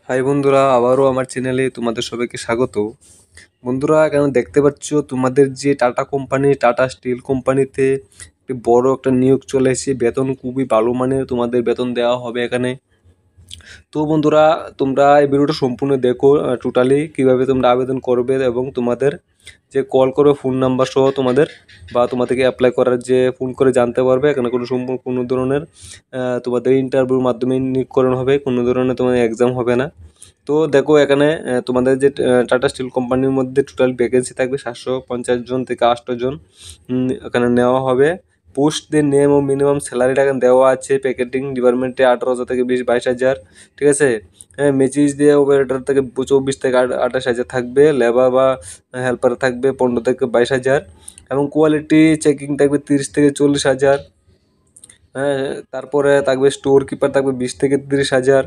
High বন্ধুরা, আবারও আমার চ্যানেলে তোমাদের সবাইকে স্বাগত। বন্ধুরা, এখানে দেখতে পাচ্ছ তোমাদের যে টাটা কোম্পানি, টাটা স্টিল কোম্পানিতে একটি বড় একটা নিয়োগ চলে এসেছে। বেতন খুবই ভালো মানের তোমাদের বেতন দেওয়া হবে এখানে। তো বন্ধুরা, তোমরা এই ভিডিওটা সম্পূর্ণ দেখো, টোটালি কিভাবে তোমরা আবেদন করবে এবং তোমাদের যে কল করবে ফোন নাম্বার সহ তোমাদের বা তোমাদেরকে অ্যাপ্লাই করার যে ফোন করে জানতে পারবে। এখানে কোনো ধরনের তোমাদের ইন্টারভিউর মাধ্যমে নিয়োগকরণ হবে, কোনো ধরনের তোমাদের এক্সাম হবে না। তো দেখো এখানে তোমাদের যে টাটা স্টিল কোম্পানির মধ্যে টোটাল ভ্যাকেন্সি থাকবে 750 জন থেকে 800 জন এখানে নেওয়া হবে। পোস্টদের নেম ও মিনিমাম স্যালারিটা এখানে দেওয়া আছে। প্যাকেটিং ডিপার্টমেন্টে 18,000 থেকে 22,000, ঠিক আছে। হ্যাঁ, মেচিস দিয়ে অপারেটর থেকে 24 থেকে 28,000 থাকবে। লেবার বা হেল্পার থাকবে 15 থেকে 22,000 এবং কোয়ালিটি চেকিং থাকবে 30 থেকে 40,000। হ্যাঁ, তারপরে থাকবে স্টোর কিপার থাকবে 20 থেকে 30,000।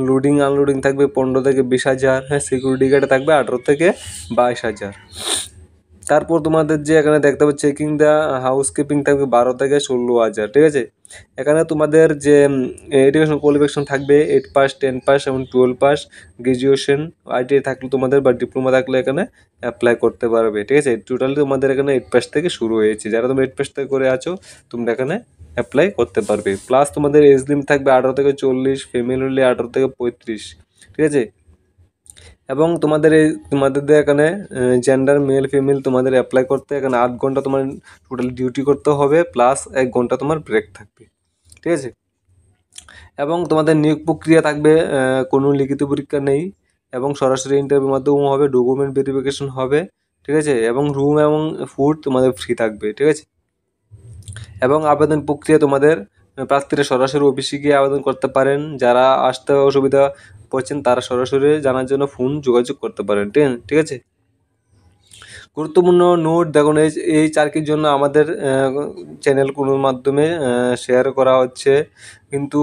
লোডিং আনলোডিং থাকবে 15 থেকে 20,000। হ্যাঁ, সিকিউরিটি গার্ডে থাকবে 18 থেকে 22,000। তারপর তোমাদের যে এখানে দেখতে পাচ্ছি চেকিং দ্য হাউসকিপিং থাকবে 12 থেকে 16,000, ঠিক আছে। এখানে তোমাদের যে এডুকেশন কোয়ালিফিকেশন থাকবে 8 পাস, 10 পাস এবং 12 পাস। গ্রাজুয়েশন আইটিআই থাকলে তোমাদের বা ডিপ্লোমা থাকলে এখানে অ্যাপ্লাই করতে পারবে, ঠিক আছে। টোটালি তোমাদের এখানে 8 পাস থেকে শুরু হয়েছে। যারা তোমরা 8 পাস থেকে করে আছো তোমরা এখানে অ্যাপ্লাই করতে পারবে। প্লাস তোমাদের এজ লিমিট থাকবে 18 থেকে 40, ফিমেল হলে 18 থেকে 35, ঠিক আছে। এবং তোমাদের এখানে জেন্ডার মেল ফিমেল তোমাদের অ্যাপ্লাই করতে এখানে 8 ঘন্টা তোমার টোটাল ডিউটি করতে হবে, প্লাস 1 ঘন্টা তোমার ব্রেক থাকবে, ঠিক আছে। এবং তোমাদের নিয়োগ প্রক্রিয়া থাকবে, কোনো লিখিত পরীক্ষা নেই এবং সরাসরি ইন্টারভিউর মাধ্যমে হবে, ডকুমেন্ট ভেরিফিকেশন হবে, ঠিক আছে। এবং রুম এবং ফুড তোমাদের ফ্রি থাকবে, ঠিক আছে। এবং আবেদন প্রক্রিয়া তোমাদের প্রার্থীরা সরাসরি অফিসে গিয়ে আবেদন করতে পারেন। যারা আসতে অসুবিধা পড়ছেন তারা সরাসরি জানার জন্য ফোন যোগাযোগ করতে পারেন, ঠিক আছে। গুরুত্বপূর্ণ নোট দেখুন, এই চাকরির জন্য আমাদের চ্যানেল কোনো মাধ্যমে শেয়ার করা হচ্ছে, কিন্তু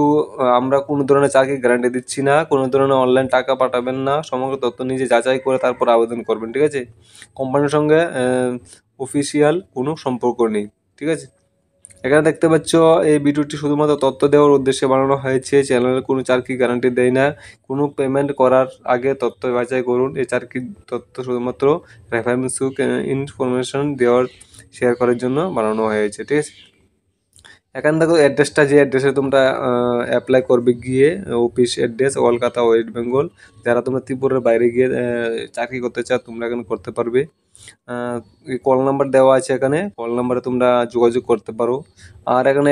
আমরা কোনো ধরনের চাকরি গ্যারান্টি দিচ্ছি না। কোনো ধরনের অনলাইন টাকা পাঠাবেন না, সমগ্র তথ্য নিজে যাচাই করে তারপর আবেদন করবেন, ঠিক আছে। কোম্পানির সঙ্গে অফিসিয়াল কোনো সম্পর্ক নেই, ঠিক আছে। এখানে দেখতে পাচ্ছ এই ভিডিওটি শুধুমাত্র তথ্য দেওয়ার উদ্দেশ্যে বানানো হয়েছে। চ্যানেলের কোনো চাকরি গ্যারান্টি দেয় না। কোনো পেমেন্ট করার আগে তথ্য যাচাই করুন। এই চাকরির তথ্য শুধুমাত্র রেফারেন্স ইনফরমেশন দেওয়ার শেয়ার করার জন্য বানানো হয়েছে, ঠিক আছে। এখানে দেখো অ্যাড্রেসটা, যে অ্যাড্রেসে তোমরা অ্যাপ্লাই করবে গিয়ে, office address Kolkata, West Bengal. যারা তোমরা ত্রিপুরার বাইরে গিয়ে চাকরি করতে চাও তোমরা এখানে করতে পারবে। কল নাম্বার দেওয়া আছে, এখানে কল নাম্বারে তোমরা যোগাযোগ করতে পারো। আর এখানে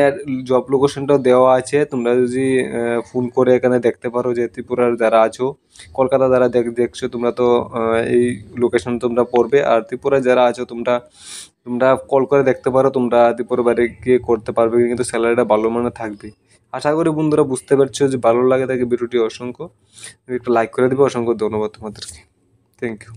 জব লোকেশনটাও দেওয়া আছে, তোমরা যদি ফোন করে এখানে দেখতে পারো যে ত্রিপুরার যারা আছো, কলকাতা যারা দেখছো তোমরা তো এই লোকেশন তোমরা পড়বে। আর ত্রিপুরায় যারা আছো তোমরা তোমরা কল করে দেখতে পারো, তোমরা ত্রিপুরার বাইরে গিয়ে করতে পারবে, কিন্তু স্যালারিটা ভালো মানের থাকবে। আশা করি বন্ধুরা বুঝতে পারছো। যে ভালো লাগে থাকে ভিডিওটি অসংখ্য একটু লাইক করে দেবে। অসংখ্য ধন্যবাদ তোমাদেরকে। Thank you.